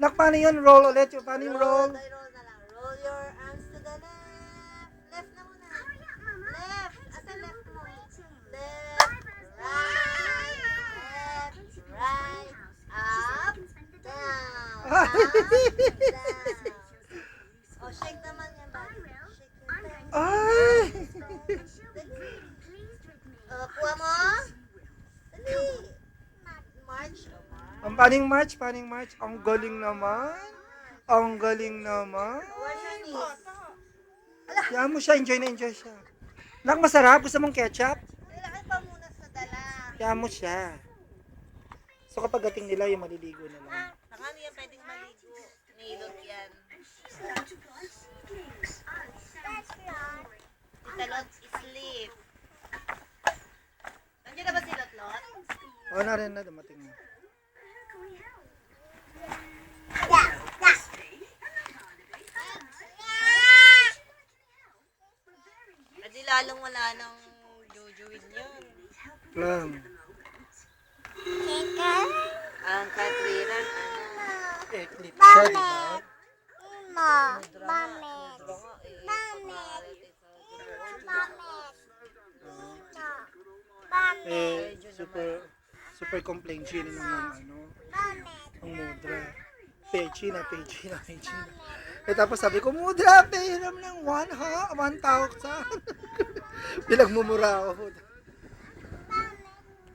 Nak, paano yun? Roll ulit. Paano yung roll? Roll na lang. Roll your arms to the left. Left na muna. Left. Asa left mo? Left. Right. Left. Right. Up. Down. Up. Down. Oh, shake naman yan, buddy. Shake your legs. Ay! Kuha mo. Dali. March. Ang paning march, paning march. Ang galing naman. Ang galing naman. Where's your knees? Kaya mo siya, enjoy na enjoy siya. Nak, masarap. Gusto mong ketchup? Kailangan pa muna sa dala. Kaya mo siya. So kapag dating nila, yung maliligo na lang. Saka niya pwedeng maligo. Nilot yan. Italot sleep. Nandiyan na ba si Lotlot? O, na rin na, dumating na. Kasi lalong wala nang jujuin yun. Lang. Ang katwiran, Clip siya, di ba? Super complain siya ng ano, ang mudra. Pechi na. Tapos sabi ko, mudra, pahiram lang 1,000. Pinagmumura ako.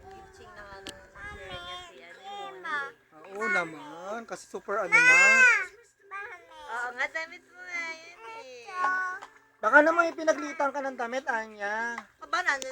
Kitching na nga ng hair niya si Oo naman, kasi super ano na. Oo nga, damit mo nga yun eh. Baka naman ipinaglitan ka ng damit, Anya. Aba, nandun